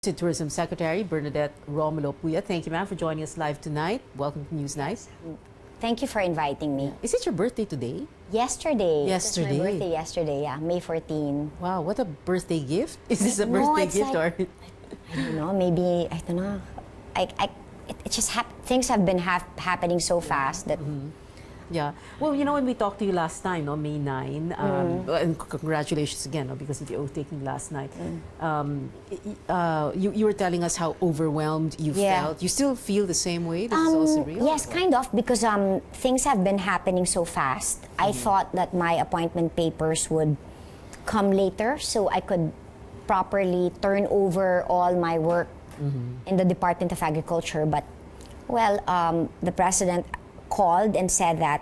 Tourism Secretary Bernadette Romulo-Puyat. Thank you, ma'am, for joining us live tonight. Welcome to News Night. Thank you for inviting me. Is it your birthday today? Yesterday. Yesterday. It was my birthday yesterday, yeah, May 14. Wow, what a birthday gift. Is this a birthday gift like, or? I don't know, maybe, I don't know. It just things have been happening so fast that... Yeah. Well, you know, when we talked to you last time, no, May 9, and congratulations again, no, because of the oath taking last night. You were telling us how overwhelmed you felt. You still feel the same way? This is also real? Yes, kind of, because things have been happening so fast. I thought that my appointment papers would come later so I could properly turn over all my work in the Department of Agriculture. But, well, the President called and said that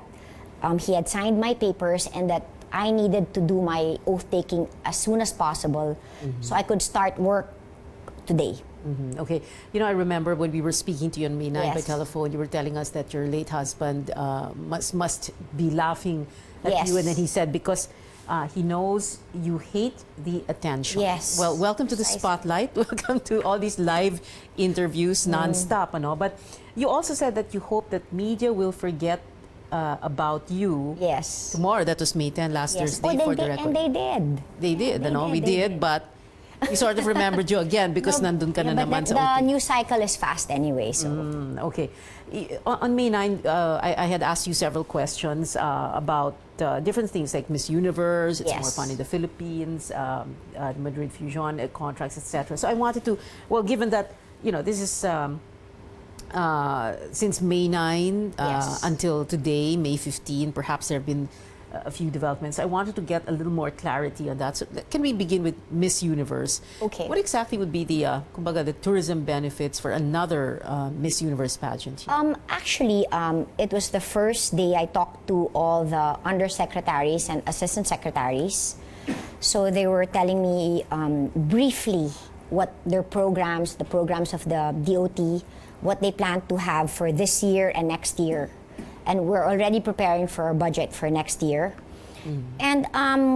he had signed my papers and that I needed to do my oath-taking as soon as possible so I could start work today. Okay. You know, I remember when we were speaking to you on May 9 by Yes. telephone, you were telling us that your late husband must be laughing at Yes. you, and then he said because he knows you hate the attention. Yes. Well, welcome to the spotlight. Welcome to all these live interviews non-stop, ano? But you also said that you hope that media will forget about you Yes. tomorrow. That was May 10, last Yes. Thursday, for the And record. they did. They did, ano? We they did, but we sort of remembered you again because nandun ka na But naman sa the OT. news cycle is fast anyway, so... Okay. On May 9, I had asked you several questions about different things like Miss Universe, It's Yes. More Fun in the Philippines, the Madrid Fusion contracts, etc. So I wanted to, well, given that, you know, this is since May 9 Yes. until today, May 15, perhaps there have been a few developments. I wanted to get a little more clarity on that. So can we begin with Miss Universe? Okay. What exactly would be the, kumbaga, the tourism benefits for another Miss Universe pageant? Actually, it was the first day I talked to all the undersecretaries and assistant secretaries. So they were telling me briefly what their programs, the programs of the DOT, what they plan to have for this year and next year. And we're already preparing for a budget for next year. And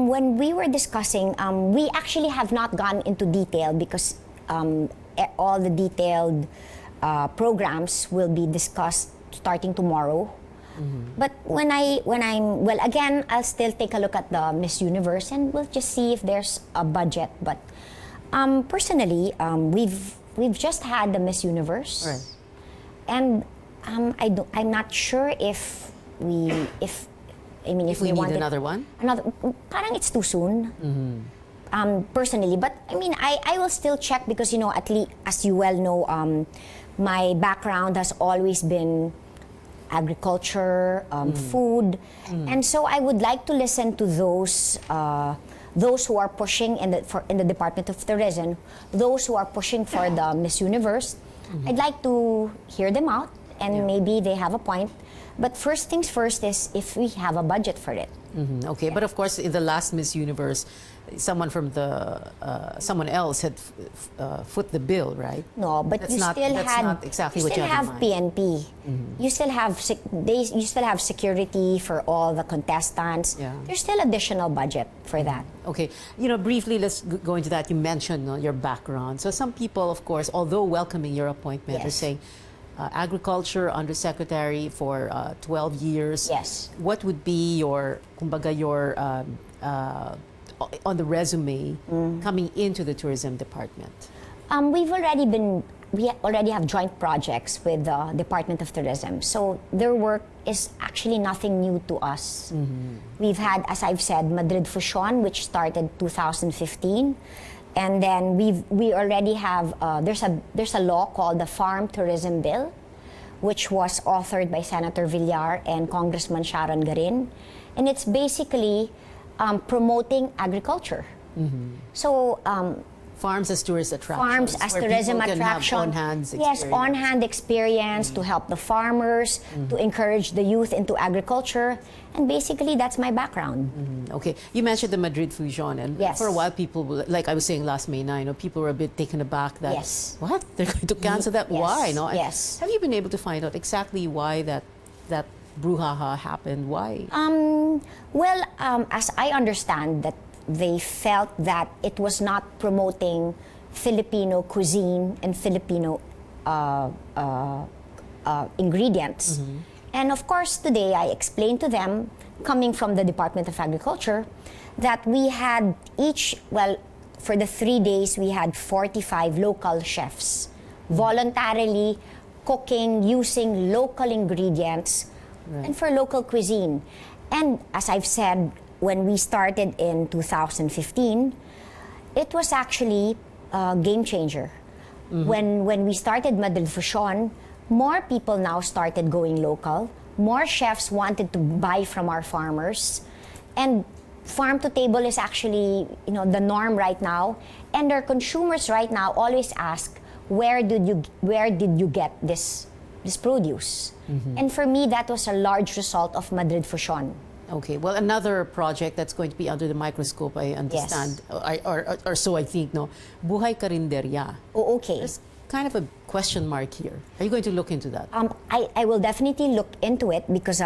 when we were discussing, we actually have not gone into detail because all the detailed programs will be discussed starting tomorrow. But when I'm well, again, I'll still take a look at the Miss Universe and we'll just see if there's a budget. But personally, we've just had the Miss Universe, Right. and I'm not sure if we If we need wanted another one? another. Parang it's too soon. Personally, but I mean, I will still check because, you know, at least as you well know, my background has always been agriculture, food, and so I would like to listen to those who are pushing in the Department of Tourism, those who are pushing for the Miss Universe. I'd like to hear them out, and maybe they have a point. But first things first is if we have a budget for it. Okay, but of course, in the last Miss Universe, someone from the someone else had foot the bill, right? No, but That's you not- still that's had not exactly you what you still have have in mind. PNP. You still have you still have security for all the contestants. Yeah. There's still additional budget for that. Okay, you know, briefly, let's go into that. You mentioned your background. So some people, of course, although welcoming your appointment, are Yes. saying agriculture undersecretary for 12 years. Yes. What would be your, kumbaga, your on the resume coming into the tourism department? We already have joint projects with the Department of Tourism. So their work is actually nothing new to us. We've had, as I've said, Madrid Fusion, which started 2015. And then we already have, there's a law called the Farm Tourism Bill, which was authored by Senator Villar and Congressman Sharon Garin. And it's basically promoting agriculture. So Farms as tourist attractions. farms as where tourism people can have attraction. on-hand Yes, experience. on-hand experience to help the farmers, to encourage the youth into agriculture. And basically, that's my background. Okay, you mentioned the Madrid Fusion, and Yes. for a while people, like I was saying last May 9, people were a bit taken aback that, Yes. what? They're going to cancel that? Yes, Why? No? And yes. have you been able to find out exactly why that brouhaha happened? Why? As I understand that they felt that it was not promoting Filipino cuisine and Filipino ingredients. And of course, today I explained to them, coming from the Department of Agriculture, that we had for the 3 days, we had 45 local chefs voluntarily cooking using local ingredients and for local cuisine. And as I've said, when we started in 2015, it was actually a game changer. When we started Madrid Fusion, more people now started going local. More chefs wanted to buy from our farmers. And farm to table is actually, the norm right now. And our consumers right now always ask, where did you get this produce? And for me, that was a large result of Madrid Fusion. Okay, well, another project that's going to be under the microscope, I understand, or so I think, no? Buhay Karinderya. Oh, okay. There's kind of a question mark here. Are you going to look into that? I will definitely look into it because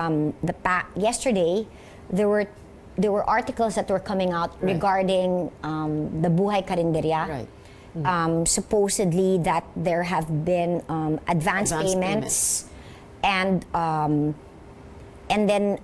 yesterday there were articles that were coming out regarding the Buhay Karinderya. Right. Supposedly that there have been advance payments. And then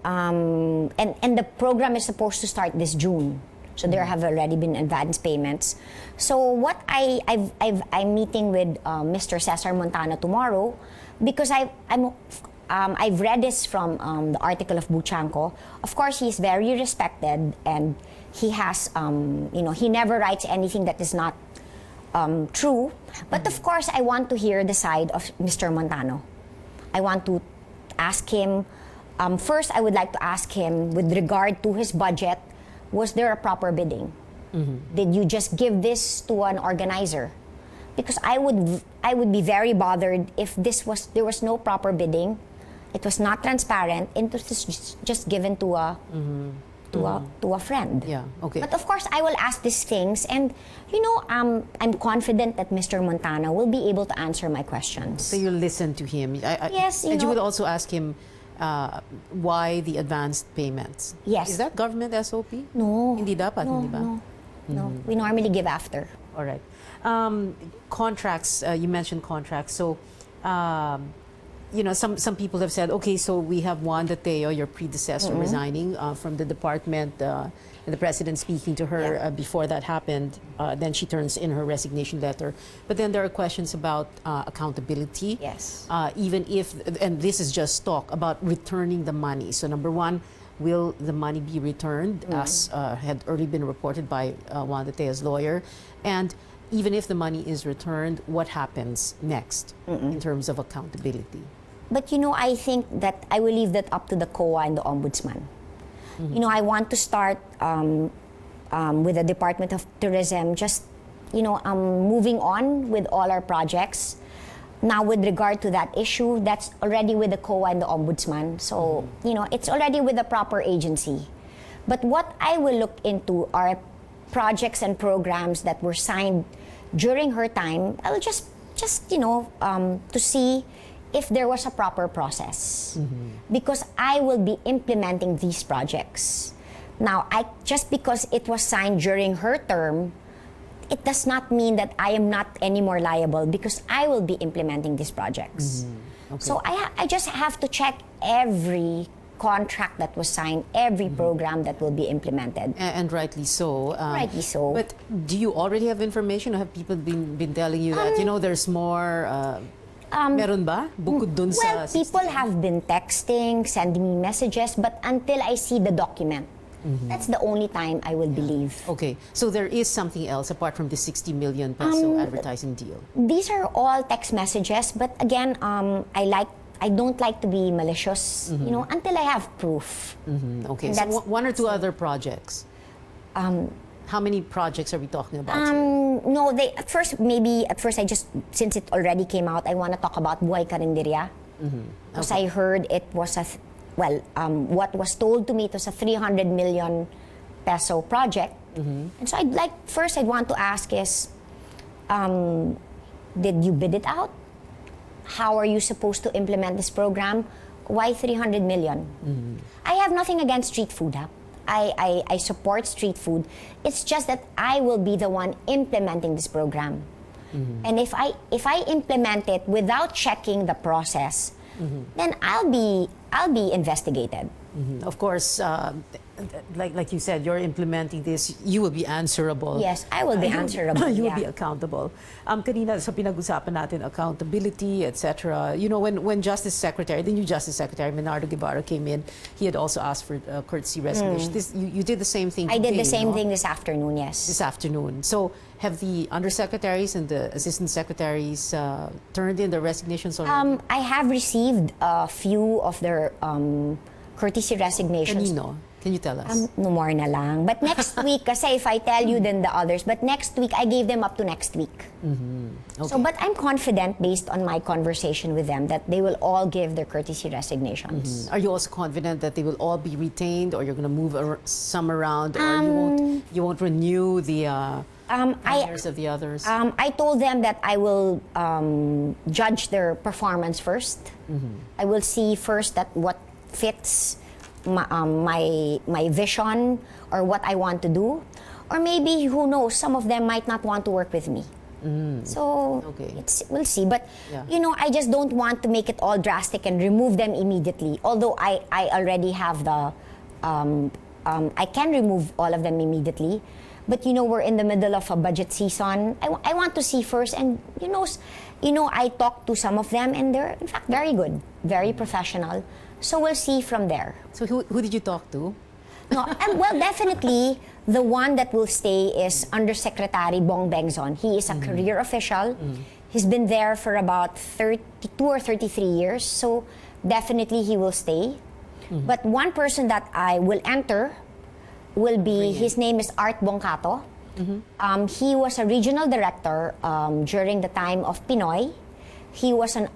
the program is supposed to start this June, so there have already been advance payments. So what I'm meeting with Mr. Cesar Montano tomorrow, because I've read this from the article of Buchanko. Of course, he's very respected, and he has he never writes anything that is not true. But of course, I want to hear the side of Mr. Montano. I want to ask him. First, I would like to ask him with regard to his budget, was there a proper bidding? Did you just give this to an organizer? Because I would be very bothered if there was no proper bidding, it was not transparent, and it was just given to a friend. Yeah, okay. But of course, I will ask these things, and I'm confident that Mr. Montano will be able to answer my questions. So you'll listen to him. Yes, and you will also ask him why the advanced payments. Yes. Is that government SOP? No. Hindi dapat, No, hindi ba? no. We normally give after. All right. Contracts, you mentioned contracts. So, some people have said, okay, so we have Juan de Teo, your predecessor, resigning from the department, and the president speaking to her before that happened. Then she turns in her resignation letter. But then there are questions about accountability. Yes. Even if, and this is just talk about returning the money. So number one, will the money be returned, as had early been reported by Juan de Teo's lawyer? And even if the money is returned, what happens next in terms of accountability? But I think that I will leave that up to the COA and the Ombudsman. I want to start with the Department of Tourism, just, moving on with all our projects. Now, with regard to that issue, that's already with the COA and the Ombudsman. So, it's already with the proper agency. But what I will look into are projects and programs that were signed during her time. I will just to see if there was a proper process. Because I will be implementing these projects. Now, just because it was signed during her term, it does not mean that I am not anymore liable, because I will be implementing these projects. Okay. So I just have to check every contract that was signed, every program that will be implemented. And rightly so. Rightly so. But do you already have information? Or have people been telling you that, there's more... meron ba? Bukod dun sa... Well, people have been texting, sending me messages, but until I see the document, that's the only time I will believe. Okay, so there is something else apart from the 60 million peso advertising deal? These are all text messages, but again, I don't like to be malicious, until I have proof. Okay, so one or two other projects. How many projects are we talking about here? No, at first, since it already came out, I want to talk about Buhay Karinderya. Because I heard it was what was told to me, it was a 300 million peso project. And so I'd want to ask is, did you bid it out? How are you supposed to implement this program? Why 300 million? I have nothing against street food. I support street food. It's just that I will be the one implementing this program. And if I implement it without checking the process, then I'll be investigated. Of course, like you said, you're implementing this, you will be answerable. Yes, I will be answerable. You will yeah. be accountable. Kanina sa pinag-usapan natin, accountability, etc. You know, when Justice Secretary, the new Justice Secretary, Menardo Guevara, came in, he had also asked for courtesy resignation. You did the same thing I today, did the same no? thing this afternoon, yes. This afternoon. So have the undersecretaries and the assistant secretaries turned in their resignations already? I have received a few of their courtesy resignations. Kanino? Can you tell us? No more na lang. But next week, kasi if I tell you, then the others. But next week, I gave them up to next week. Okay. So, but I'm confident, based on my conversation with them, that they will all give their courtesy resignations. Are you also confident that they will all be retained, or you're going to move some around, or you won't renew the hires of the others? I told them that I will judge their performance first. I will see first that what fits my vision or what I want to do. Or maybe, who knows, some of them might not want to work with me. So Okay. we'll see. But Yeah. you know, I just don't want to make it all drastic and remove them immediately. Although I already have the, I can remove all of them immediately. But you know, we're in the middle of a budget season. I want to see first, and you know, I talked to some of them, and they're in fact very good, very professional. So we'll see from there. So who did you talk to? No, well, definitely the one that will stay is Undersecretary Bong Bengzon. He is a career official. He's been there for about 32 or 33 years. So definitely he will stay. But one person that I will enter will be, his name is Art Bongcato. He was a regional director during the time of Pinoy. He was an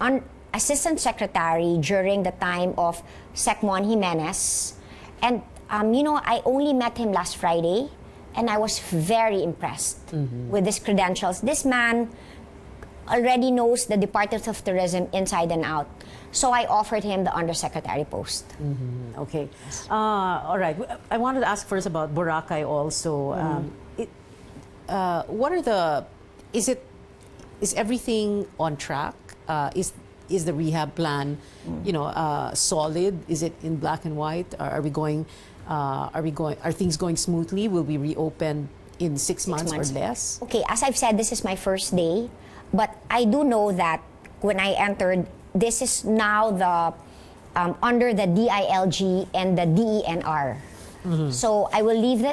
assistant secretary during the time of Sec Mon Jimenez. And you know, I only met him last Friday, and I was very impressed with his credentials. This man already knows the Department of Tourism inside and out. So I offered him the undersecretary post. Okay. All right. I wanted to ask first about Boracay also. What are the? Is everything on track? Is the rehab plan, solid? Is it in black and white? Are things going smoothly? Will we reopen in 6 months or less? Okay, as I've said, this is my first day, but I do know that when I entered, this is now the under the DILG and the DENR. So I will leave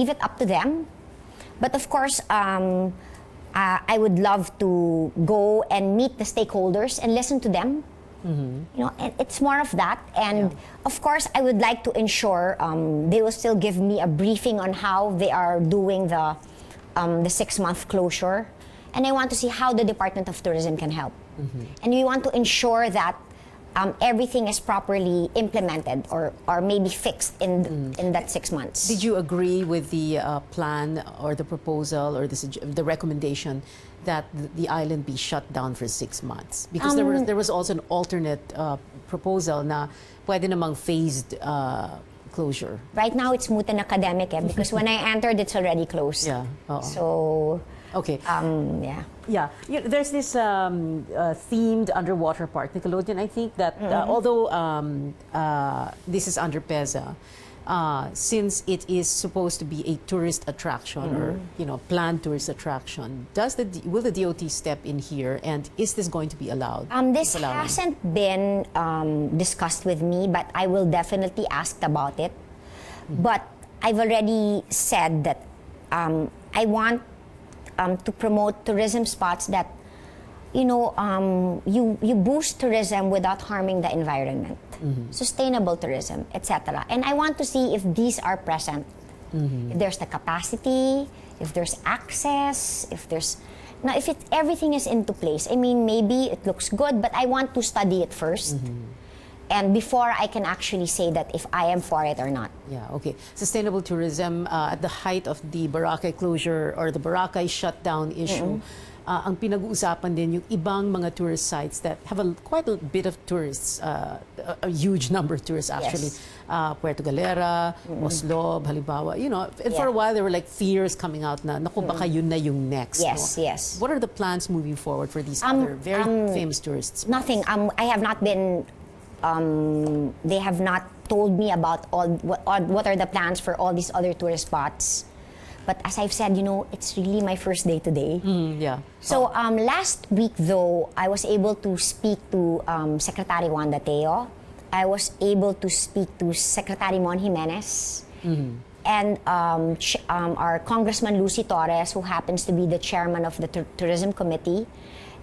it up to them. But of course, I would love to go and meet the stakeholders and listen to them. You know, and it's more of that. And of course, I would like to ensure they will still give me a briefing on how they are doing the 6-month closure. And I want to see how the Department of Tourism can help. And we want to ensure that everything is properly implemented or maybe fixed in that 6 months. Did you agree with the plan or the proposal or the recommendation that the island be shut down for 6 months? Because there was also an alternate proposal na pwede namang phased closure. Right now, it's moot and academic because when I entered, it's already closed. Yeah. So, okay. yeah. Yeah, there's this themed underwater park, Nickelodeon. I think that although this is under PEZA, since it is supposed to be a tourist attraction or planned tourist attraction, will the DOT step in here, and is this going to be allowed? This hasn't been discussed with me, but I will definitely ask about it. But I've already said that I want to promote tourism spots that, you boost tourism without harming the environment. Sustainable tourism, etc. And I want to see if these are present. If there's the capacity, if there's access, if everything is into place. I mean, maybe it looks good, but I want to study it first. And before I can actually say that if I am for it or not. Yeah, okay. Sustainable tourism, at the height of the Boracay closure or the Boracay shutdown issue, ang pinag-uusapan din yung ibang mga tourist sites that have quite a bit of tourists, a huge number of tourists actually. Yes. Puerto Galera, Oslob, halimbawa. You know, and for a while there were like fears coming out na, naku, baka yun na yung next. Yes, no? yes. What are the plans moving forward for these other very famous tourists? Nothing. I have not been. They have not told me about what are the plans for all these other tourist spots. But as I've said, you know, it's really my first day today. Yeah. So last week, though, I was able to speak to Secretary Juan Dateo. I was able to speak to Secretary Mon Jimenez. And our Congressman Lucy Torres, who happens to be the chairman of the Tourism Committee.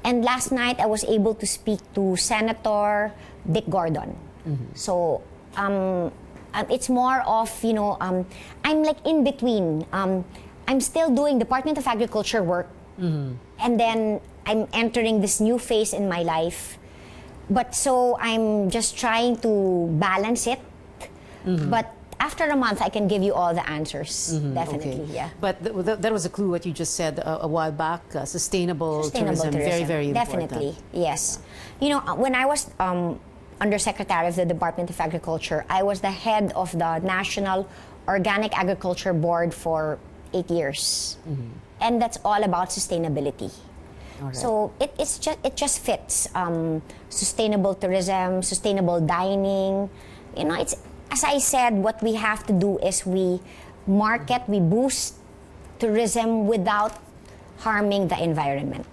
And last night, I was able to speak to Senator Dick Gordon. So it's more of, you know, I'm like in between. I'm still doing Department of Agriculture work, and then I'm entering this new phase in my life. But so I'm just trying to balance it. But after a month, I can give you all the answers. Definitely, Okay. yeah. But that was a clue what you just said a while back. Sustainable tourism, very, very important. Definitely, yes. You know, when I was Undersecretary of the Department of Agriculture, I was the head of the National Organic Agriculture Board for 8 years. And that's all about sustainability. All right. So it just fits. Sustainable tourism, sustainable dining. You know, it's, as I said, what we have to do is we boost tourism without harming the environment.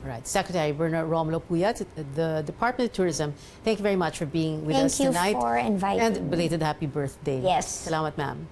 Right. Secretary Bernadette Romulo-Puyat, the Department of Tourism, thank you very much for being with us tonight. Thank you for inviting And belated happy birthday. Yes. Salamat, ma'am.